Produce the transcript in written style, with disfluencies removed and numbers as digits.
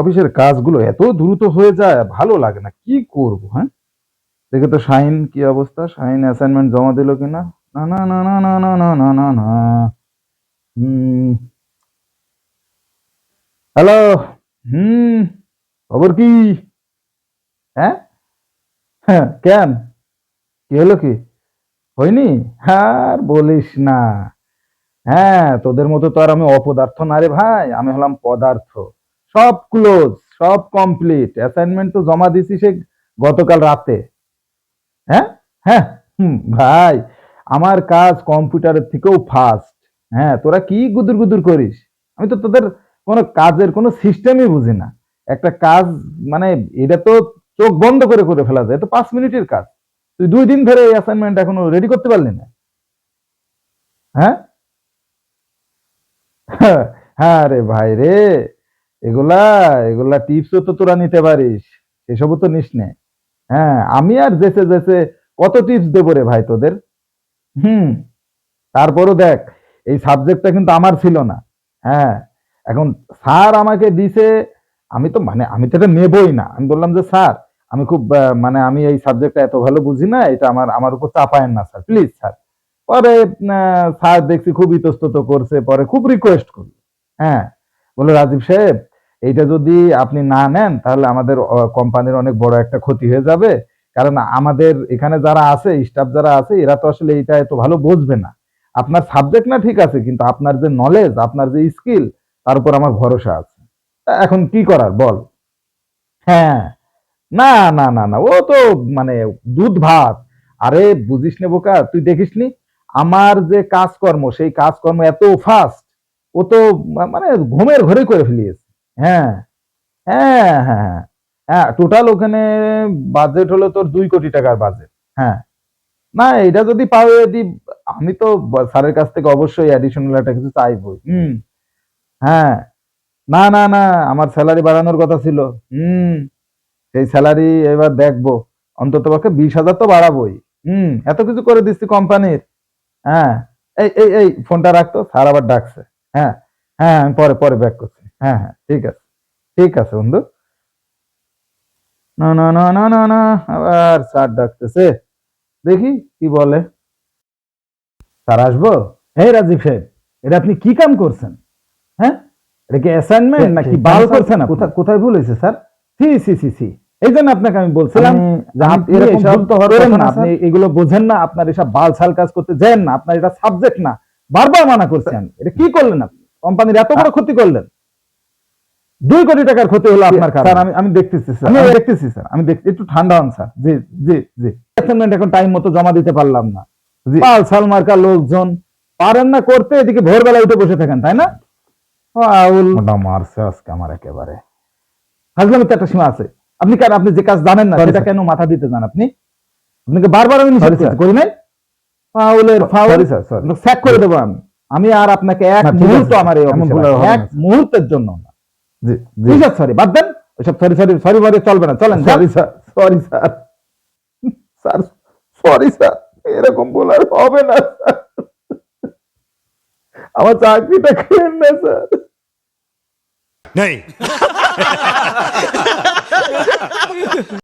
অফিসের কাজগুলো এত দ্রুত হয়ে যায়, ভালো লাগে না। কি করব? হ্যাঁ, দেখে তো শাহিন কি অবস্থা। শাহিন অ্যাসাইনমেন্ট জমা দিল কিনা? না না না না না না না না না না। হ্যালো। হুম। খবর কি? হ্যাঁ। হ্যাঁ, কেন? কি হলো কি? হয়নি? আর বলিস না। হ্যাঁ, তোদের মতো তো আর আমি অপদার্থ না রে ভাই, আমি হলাম পদার্থ। সব ক্লোজ, সব কমপ্লিট। অ্যাসাইনমেন্ট তো জমা দিছি সে গতকাল রাতে। হ্যাঁ। হ্যাঁ। ভাই, আমার কাজ কম্পিউটারের থেকেও ফাস্ট। হ্যাঁ, তোরা কি গুদুর গুদুর করিস? আমি তো তোদের কোনো কাজের কোনো সিস্টেমই বুঝি না। একটা কাজ মানে এটা তো চোখ বন্ধ করে করে ফেলা যায়। এ তো 5 মিনিটের কাজ। তুই 2 দিন ধরে এই অ্যাসাইনমেন্ট এখনো রেডি করতে পারলি না? হ্যাঁ। হ্যাঁ রে ভাই রে, এগুলা এগুলা টিপসও তো তোরা নিতে পারিস, এসবও তো নিস নে। হ্যাঁ, আমি আর যেচে যেচে কত টিপস দেবো রে ভাই তোদের। হুম। তারপরও দেখ, এই সাবজেক্টটা কিন্তু আমার ছিল না। হ্যাঁ, এখন স্যার আমাকে দিছে। আমি তো মানে আমি তো এটা নেবই না। আমি বললাম যে স্যার, আমি খুব মানে আমি এই সাবজেক্টটা এত ভালো বুঝি না, এটা আমার আমার উপর চাপায়েন না স্যার, প্লিজ স্যার। পরে স্যার দেখছি খুব ইতস্তত করছে, পরে খুব রিকোয়েস্ট করলো। হ্যাঁ, বলে রাজীব সাহেব, এইটা যদি আপনি না নেন তাহলে আমাদের কোম্পানির অনেক বড় একটা ক্ষতি হয়ে যাবে। কারণ আমাদের এখানে যারা আছে, স্টাফ যারা আছে, এরা তো আসলে এটা এত ভালো বুঝবে না। আপনার সাবজেক্ট না ঠিক আছে, কিন্তু আপনার যে নলেজ, আপনার যে স্কিল, তার উপর আমার ভরসা আছে। এখন কি করার বল? হ্যাঁ। না না না না, ও তো মানে দুধ ভাত। আরে বুঝিস নে বোকা, তুই দেখিসনি আমার যে কাজকর্ম, সেই কাজকর্ম এত ফাস্ট। ও তো মানে ঘুমের ঘরে করে ফেলিয়েছে। হ্যাঁ হ্যাঁ হ্যাঁ হ্যাঁ। হ্যাঁ, টোটাল ওখানে বাজেট হলো তোর 2 কোটি টাকার বাজেট। হ্যাঁ। না, এটা যদি পাও যদি, আমি তো স্যারের কাছ থেকে অবশ্যই অ্যাডিশনাল একটা কিছু চাইবই। হ্যাঁ। না না না, আমার স্যালারি বাড়ানোর কথা ছিল। হুম। সেই স্যালারি এবার দেখবো, অন্তত পক্ষে 20,000 তো বাড়াবোই। এত কিছু করে দিচ্ছি কোম্পানির। হ্যাঁ। এই ফোনটা রাখতো, স্যার আবার ডাকছে। হ্যাঁ। হ্যাঁ, আমি পরে পরে ব্যাক করছি। হ্যাঁ হ্যাঁ, ঠিক আছে। ঠিক আছে বন্ধু। না না না না না না, আবার স্যার ডাকতেছে। দেখি কি বলে। স্যার আসবো? হে রাজীব সাহেব, এটা আপনি কি কাম করছেন? হ্যাঁ, এটা কি অ্যাসাইনমেন্ট নাকি বাল করছেন? কোথায় কোথায় ভুল হয়েছে স্যার? সি সি সি সি, এই জন্য আপনাকে আমি বলছিলাম যে আপনি এরকম ভুল তো করেন না, আপনি এগুলো বোঝেন না, আপনার এসব বাল ছাল কাজ করতে যান না, আপনার এটা সাবজেক্ট না। বারবার মানা করছি আমি। এটা কি করলেন আপনি? কোম্পানির এত বড় ক্ষতি করলেন। 2 কোটি টাকার ক্ষতি হলো আপনার কারণে। স্যার আমি দেখতেছি স্যার, আমি দেখতেছি স্যার, আমি দেখতে একটু ঠান্ডা হন স্যার। জি জি জি। অ্যাসাইনমেন্ট এখন টাইম মতো জমা দিতে পারলাম না। পাল সাল মার্কা লোকজন পারেন না করতে, এদিকে ভোরবেলা উঠে বসে থাকেন, তাই না? আউল মোটা মারছে আজকে আমার একেবারে। হাজলামের তো একটা সীমা আছে। আপনি কেন, আপনি যে কাজ জানেন না সেটা কেন মাথা দিতে যান আপনি? আপনাকে বারবার আমি নিষেধ করি নাই? ফাউলের ফাউল স্যাক করে দেবো আমি। আমি আর আপনাকে এক মুহূর্ত আমার এই এক মুহূর্তের জন্য না। জি জি স্যার, সরি বাদ দেন। ওইসব সরি সরি সরি বলে চলবে না, চলেন। Sorry sir, sorry sir. Sir, sorry sir, এরকম বলার হবে না স্যার। আমার চাকরিটা খেলেন না স্যার। नहीं